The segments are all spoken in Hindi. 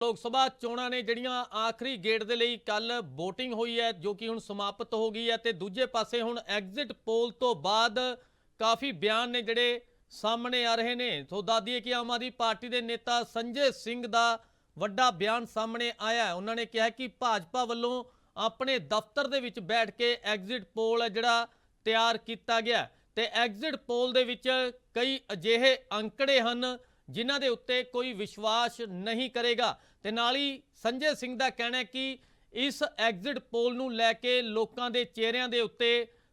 लोक सभा चोणां ने ਜਿਹੜੀਆਂ ਆਖਰੀ ਗੇੜ ਦੇ ਲਈ ਕੱਲ VOTING ਹੋਈ ਹੈ ਜੋ ਕਿ ਹੁਣ ਸਮਾਪਤ ਹੋ ਗਈ ਹੈ ਤੇ ਦੂਜੇ ਪਾਸੇ ਹੁਣ ਐਗਜ਼ਿਟ ਪੋਲ ਤੋਂ ਬਾਅਦ ਕਾਫੀ ਬਿਆਨ ਨੇ ਜਿਹੜੇ ਸਾਹਮਣੇ ਆ ਰਹੇ ਨੇ। ਸੋ ਦੱਸਦੀਏ ਕਿ ਆਮ ਆਦਮੀ ਪਾਰਟੀ ਦੇ ਨੇਤਾ ਸੰਜੇ ਸਿੰਘ ਦਾ ਵੱਡਾ ਬਿਆਨ ਸਾਹਮਣੇ ਆਇਆ ਹੈ। ਉਹਨਾਂ ਨੇ ਕਿਹਾ ਕਿ ਭਾਜਪਾ ਵੱਲੋਂ ਆਪਣੇ ਦਫ਼ਤਰ ਦੇ ਵਿੱਚ ਬੈਠ ਕੇ ਐਗਜ਼ਿਟ ਪੋਲ ਹੈ ਜਿਹੜਾ ਤਿਆਰ ਕੀਤਾ ਗਿਆ ਤੇ ਐਗਜ਼ਿਟ ਪੋਲ ਦੇ ਵਿੱਚ ਕਈ ਅਜਿਹੇ ਅੰਕੜੇ ਹਨ ਜਿਨ੍ਹਾਂ ਦੇ ਉੱਤੇ ਕੋਈ ਵਿਸ਼ਵਾਸ नहीं करेगा। ਤੇ ਨਾਲ ਹੀ ਸੰਜੇ ਸਿੰਘ ਦਾ ਕਹਿਣਾ ਹੈ ਕਿ ਇਸ ਐਗਜ਼ਿਟ ਪੋਲ ਨੂੰ ਲੈ ਕੇ ਲੋਕਾਂ ਦੇ ਚਿਹਰਿਆਂ ਦੇ ਉੱਤੇ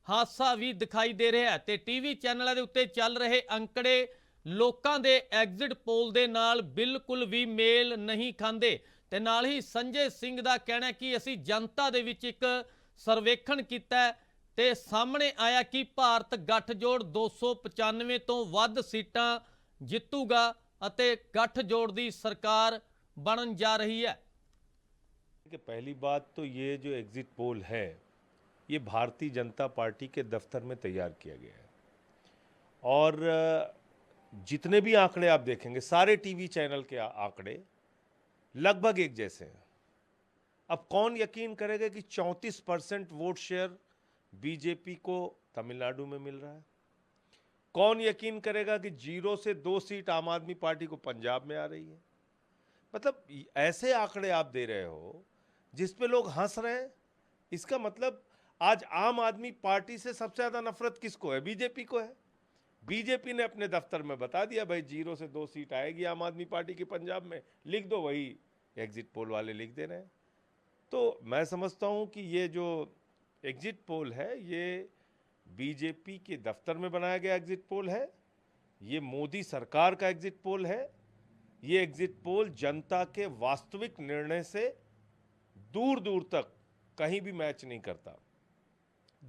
ਹਾਸਾ ਵੀ ਦਿਖਾਈ ਦੇ ਰਿਹਾ ਹੈ ਤੇ ਟੀਵੀ ਚੈਨਲਾਂ ਦੇ ਉੱਤੇ ਚੱਲ ਰਹੇ ਅੰਕੜੇ ਲੋਕਾਂ ਦੇ ਐਗਜ਼ਿਟ ਪੋਲ ਦੇ ਨਾਲ ਬਿਲਕੁਲ ਵੀ ਮੇਲ ਨਹੀਂ ਖਾਂਦੇ। ਤੇ ਨਾਲ ਹੀ ਸੰਜੇ ਸਿੰਘ ਦਾ ਕਹਿਣਾ ਹੈ ਕਿ ਅਸੀਂ ਜਨਤਾ ਦੇ ਵਿੱਚ ਇੱਕ ਸਰਵੇਖਣ ਕੀਤਾ ਤੇ ਸਾਹਮਣੇ ਆਇਆ ਕਿ ਭਾਰਤ ਗੱਠਜੋੜ 295 ਤੋਂ ਵੱਧ ਸੀਟਾਂ ਜਿੱਤੂਗਾ ਅਤੇ गठजोड़ की सरकार बनन जा रही है। कि पहली बात तो ये जो एग्जिट पोल है ये भारतीय जनता पार्टी के दफ्तर में तैयार किया गया है और जितने भी आंकड़े आप देखेंगे सारे टीवी चैनल के आंकड़े लगभग एक जैसे हैं। अब कौन यकीन करेगा कि 34% वोट शेयर बीजेपी को तमिलनाडु में मिल रहा है। कौन यकीन करेगा कि 0 से 2 सीट आम आदमी पार्टी को पंजाब में आ रही है। मतलब ऐसे आंकड़े आप दे रहे हो जिस पे लोग हंस रहे हैं। इसका मतलब आज आम आदमी पार्टी से सबसे ज़्यादा नफरत किसको है? बीजेपी को है। बीजेपी ने अपने दफ्तर में बता दिया भाई 0 से 2 सीट आएगी आम आदमी पार्टी की पंजाब में, लिख दो, वही एग्जिट पोल वाले लिख दे रहे हैं। तो मैं समझता हूँ कि ये जो एग्जिट पोल है ये बीजेपी के दफ्तर में बनाया गया एग्जिट पोल है, ये मोदी सरकार का एग्जिट पोल है। ये एग्जिट पोल जनता के वास्तविक निर्णय से दूर दूर तक कहीं भी मैच नहीं करता।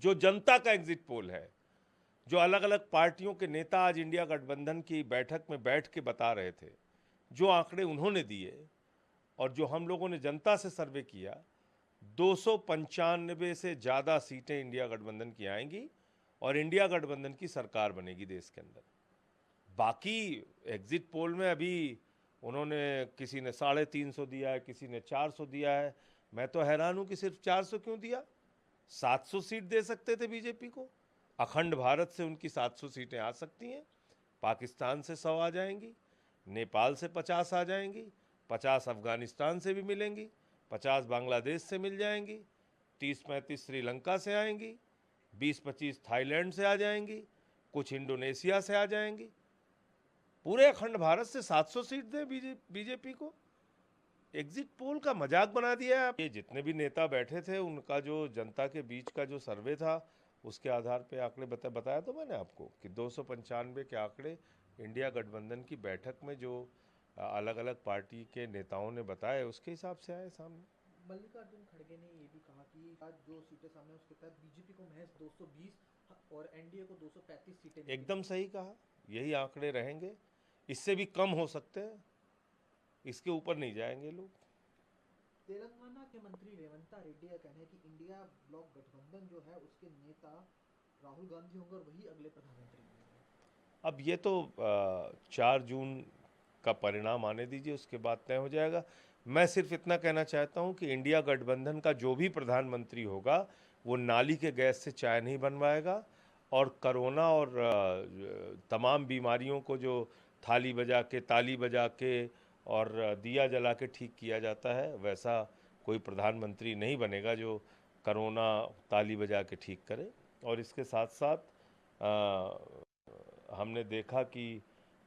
जो जनता का एग्जिट पोल है, जो अलग अलग पार्टियों के नेता आज इंडिया गठबंधन की बैठक में बैठ के बता रहे थे, जो आंकड़े उन्होंने दिए और जो हम लोगों ने जनता से सर्वे किया, 295 से ज़्यादा सीटें इंडिया गठबंधन की आएंगी और इंडिया गठबंधन की सरकार बनेगी देश के अंदर। बाकी एग्जिट पोल में अभी उन्होंने किसी ने 350 दिया है, किसी ने 400 दिया है। मैं तो हैरान हूँ कि सिर्फ 400 क्यों दिया। 700 सीट दे सकते थे बीजेपी को। अखंड भारत से उनकी 700 सीटें आ सकती हैं, पाकिस्तान से 100 आ जाएंगी, नेपाल से 50 आ जाएंगी, 50 अफगानिस्तान से भी मिलेंगी, 50 बांग्लादेश से मिल जाएंगी, 30-35 श्रीलंका से आएंगी, 20-25 थाईलैंड से आ जाएंगी, कुछ इंडोनेशिया से आ जाएंगी। पूरे अखंड भारत से 700 सीट दे बीजेपी को। एग्जिट पोल का मजाक बना दिया है। ये जितने भी नेता बैठे थे उनका जो जनता के बीच का जो सर्वे था उसके आधार पे आंकड़े बताया तो मैंने आपको कि 295 के आंकड़े इंडिया गठबंधन की बैठक में जो अलग अलग पार्टी के नेताओं ने बताए उसके हिसाब से आए सामने। मल्लिकार्जुन खड़गे ने ये भी कहा कि आज जो सीटें सामने उसके तहत बीजेपी को महज 220 और एनडीए को 235 सीटें। एकदम सही कहा, यही आंकड़े रहेंगे, इससे भी कम हो सकते हैं, इसके ऊपर नहीं जाएंगे लोग। तेलंगाना के मंत्री रेवंता रेड्डी का कहना है कि इंडिया ब्लॉक गठबंधन जो है उसके नेता राहुल गांधी होंगे और वही अगले प्रधानमंत्री होंगे। अब ये तो 4 जून का परिणाम आने दीजिए, उसके बाद तय हो जाएगा। मैं सिर्फ इतना कहना चाहता हूं कि इंडिया गठबंधन का जो भी प्रधानमंत्री होगा वो नाली के गैस से चाय नहीं बनवाएगा और कोरोना और तमाम बीमारियों को जो थाली बजा के, ताली बजा के और दिया जला के ठीक किया जाता है वैसा कोई प्रधानमंत्री नहीं बनेगा जो कोरोना ताली बजा के ठीक करे। और इसके साथ साथ हमने देखा कि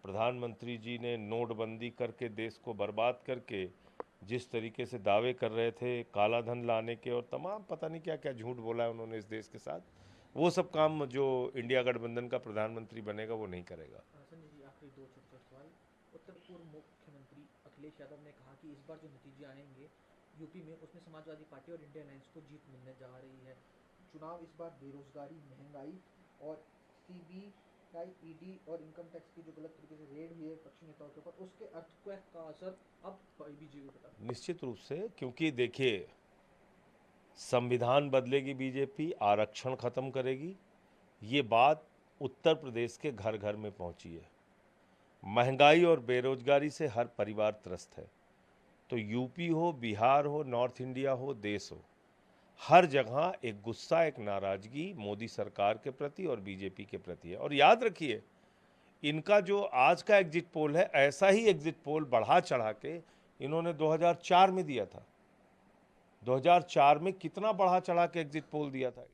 प्रधानमंत्री जी ने नोटबंदी करके देश को बर्बाद करके जिस तरीके से दावे कर रहे थे काला धन लाने के और तमाम पता नहीं क्या क्या झूठ बोला है उन्होंने इस देश के साथ, वो सब काम जो इंडिया गठबंधन का प्रधानमंत्री बनेगा वो नहीं करेगा। संजय जी, आखिरी 2 छोटे सवाल। उत्तर पूर्व मुख्यमंत्री अखिलेश यादव ने कहा कि इस बार जो नतीजे आएंगे यूपी में उसमें समाजवादी पार्टी और इंडिया अलायंस को जीत मिलने जा रही है। चुनाव इस बार बेरोजगारी, महंगाई और सीबीआई, ईडी और इनकम टैक्स की जो गलत तरीके से रेड हुई है पक्षी नेताओं के ऊपर, उसके अर्थक्वेक का असर अब बीजेपी पर। निश्चित रूप से, क्योंकि देखिए संविधान बदलेगी बीजेपी, आरक्षण खत्म करेगी, ये बात उत्तर प्रदेश के घर घर में पहुंची है। महंगाई और बेरोजगारी से हर परिवार त्रस्त है। तो यूपी हो, बिहार हो, नॉर्थ इंडिया हो, देश हो, हर जगह एक गुस्सा, एक नाराजगी मोदी सरकार के प्रति और बीजेपी के प्रति है। और याद रखिए, इनका जो आज का एग्जिट पोल है, ऐसा ही एग्जिट पोल बढ़ा चढ़ा के इन्होंने 2004 में दिया था। 2004 में कितना बढ़ा चढ़ा के एग्जिट पोल दिया था।